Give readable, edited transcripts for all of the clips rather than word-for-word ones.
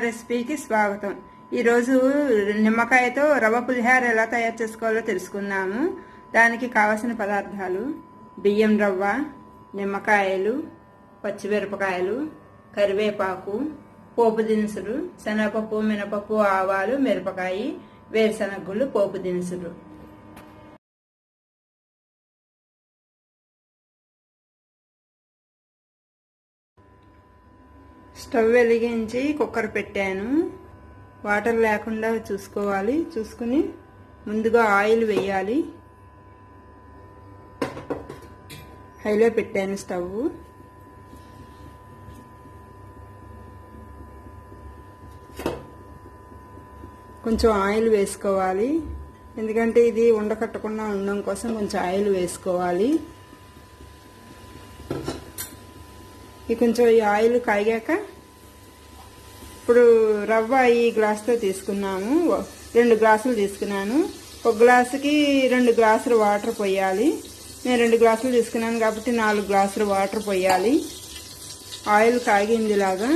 రెసిపీకి స్వాగతం. ఈరోజు నిమ్మకాయతో రవ్వ పులిహోర ఎలా తయారు చేసుకోవాలో తెలుసుకుందాము. దానికి కావలసిన పదార్థాలు: బియ్యం రవ్వ, నిమ్మకాయలు, పచ్చిమిరపకాయలు, కరివేపాకు, పోపు దినుసులు, శనగపప్పు, మినపప్పు, ఆవాలు, మిరపకాయ, వేరుశనగ గుళ్ళు, పోపు దినుసులు. స్టవ్ వెలిగించి కుక్కర్ పెట్టాను. వాటర్ లేకుండా చూసుకోవాలి. చూసుకుని ముందుగా ఆయిల్ వేయాలి. హైలో పెట్టాను స్టవ్. కొంచెం ఆయిల్ వేసుకోవాలి, ఎందుకంటే ఇది ఉండకట్టకుండా ఉండడం కోసం కొంచెం ఆయిల్ వేసుకోవాలి. ఇది కొంచెం ఈ ఆయిల్ కాగాక ఇప్పుడు రవ్వ ఈ గ్లాసుతో తీసుకున్నాము. 2 గ్లాసులు తీసుకున్నాను. ఒక గ్లాసుకి 2 గ్లాసులు వాటర్ పోయాలి. నేను 2 గ్లాసులు తీసుకున్నాను కాబట్టి 4 గ్లాసులు వాటర్ పోయాలి. ఆయిల్ కాగింది ఇలాగా.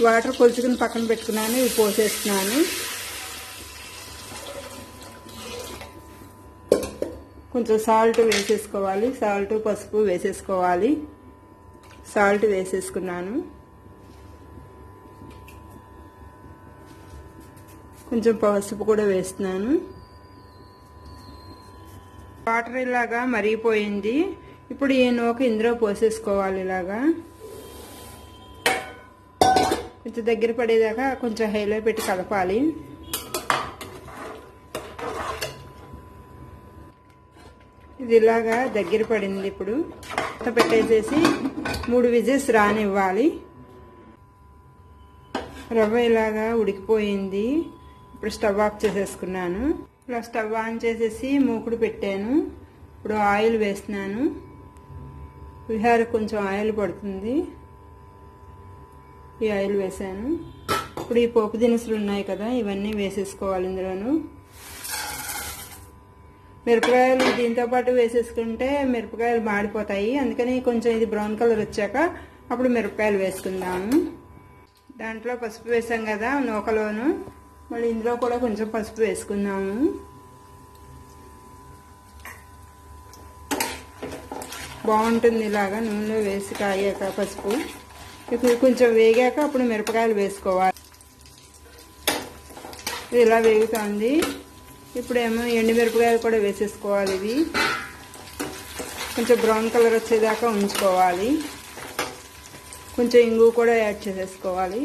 వాటర్ కొలుచుకుని పక్కన పెట్టుకున్నాను. ఇవి పోసేస్తున్నాను. కొంచెం సాల్ట్ వేసేసుకోవాలి. సాల్ట్, పసుపు వేసేసుకోవాలి. సాల్ట్ వేసేసుకున్నాను. కొంచెం పసుపు కూడా వేస్తున్నాను. వాటర్ ఇలాగా మరిగిపోయింది. ఇప్పుడు ఈ నూక ఇందులో పోసేసుకోవాలి. ఇలాగా కొంచెం దగ్గర పడేదాకా కొంచెం హైలో పెట్టి కలపాలి. ఇది ఇలాగా దగ్గర పడింది. ఇప్పుడు పెట్టేసేసి 3 విజిల్స్ రానివ్వాలి. రవ్వ ఇలాగా ఉడికిపోయింది. ఇప్పుడు స్టవ్ ఆఫ్ చేసేసుకున్నాను. ఇలా స్టవ్ ఆన్ చేసేసి మూకుడు పెట్టాను. ఇప్పుడు ఆయిల్ వేస్తున్నాను. పులిహోర కొంచెం ఆయిల్ పడుతుంది. ఈ ఆయిల్ వేసాను. ఇప్పుడు ఈ పోపు దినుసులు ఉన్నాయి కదా, ఇవన్నీ వేసేసుకోవాలి. ఇందులోను మిరపకాయలు దీంతో పాటు వేసేసుకుంటే మిరపకాయలు మాడిపోతాయి. అందుకని కొంచెం ఇది బ్రౌన్ కలర్ వచ్చాక అప్పుడు మిరపకాయలు వేసుకుందాము. దాంట్లో పసుపు వేసాం కదా నూకలోను, మళ్ళీ ఇందులో కూడా కొంచెం పసుపు వేసుకుందాము. బాగుంటుంది ఇలాగా నూనెలో వేసి కాయాక పసుపు. ఇప్పుడు కొంచెం వేగాక అప్పుడు మిరపకాయలు వేసుకోవాలి. ఇది ఇలా వేగుతుంది. ఇప్పుడేమో ఎండుమిరపకాయలు కూడా వేసేసుకోవాలి. ఇవి కొంచెం బ్రౌన్ కలర్ వచ్చేదాకా ఉంచుకోవాలి. కొంచెం ఇంగు కూడా యాడ్ చేసేసుకోవాలి.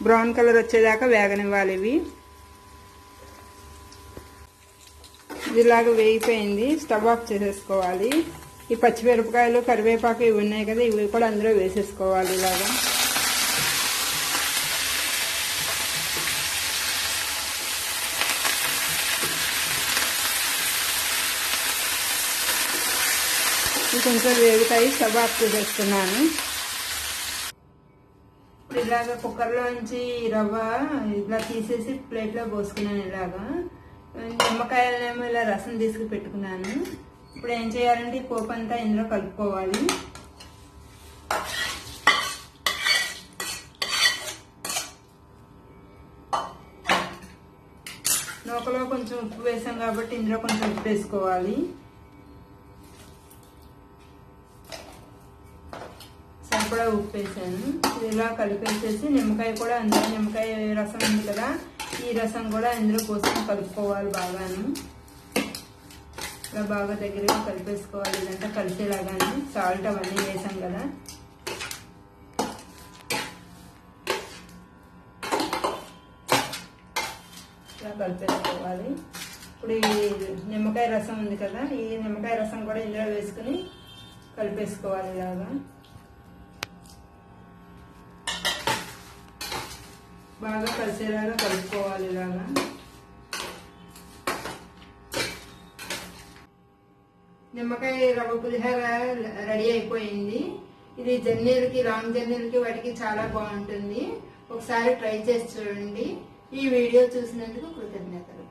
బ్రౌన్ కలర్ వచ్చేదాకా వేగనివ్వాలి. ఇవి ఇలాగా వేగిపోయింది. స్టవ్ ఆఫ్ చేసేసుకోవాలి. ఈ పచ్చిమిరపకాయలు, కరివేపాకు ఇవి ఉన్నాయి కదా, ఇవి కూడా అందులో వేసేసుకోవాలి. ఇలాగా కొంచెం వేగుతాయి. స్టవ్ ఆఫ్ చేసేస్తున్నాను. ఇలాగా కుక్కర్లోంచి రవ్వ ఇలా తీసేసి ప్లేట్లో పోసుకున్నాను. ఇలాగా నిమ్మకాయలనేమో ఇలా రసం తీసుకు పెట్టుకున్నాను. ఇప్పుడు ఏం చేయాలంటే ఈ పోపు అంతా ఇందులో కలుపుకోవాలి. నూకలో కొంచెం ఉప్పు వేసాం కాబట్టి ఇందులో కొంచెం ఉప్పు వేసుకోవాలి. కూడా ఉప్పు వేసాను. ఇలా కలిపేసేసి నిమ్మకాయ కూడా అందులో నిమ్మకాయ రసం ఉంది కదా, ఈ రసం కూడా ఇందులో పోసుకొని కలుపుకోవాలి. బాగాను ఇలా బాగా దగ్గరగా కలిపేసుకోవాలి. ఇదంతా కలిసేలాగాను. సాల్ట్ అవన్నీ వేసాం కదా. ఇలా కలిపేసుకోవాలి. ఇప్పుడు ఈ నిమ్మకాయ రసం ఉంది కదా, ఈ నిమ్మకాయ రసం కూడా ఇందులో వేసుకుని కలిపేసుకోవాలి. ఇలాగా బాగా కలిసేలాగా కలుపుకోవాలి. ఇలాగా నిమ్మకాయ రవ్వ పులిహోర రెడీ అయిపోయింది. ఇది జర్నీలకి, లాంగ్ జర్నీలకి వాటికి చాలా బాగుంటుంది. ఒకసారి ట్రై చేసి చూడండి. ఈ వీడియో చూసినందుకు కృతజ్ఞతలు.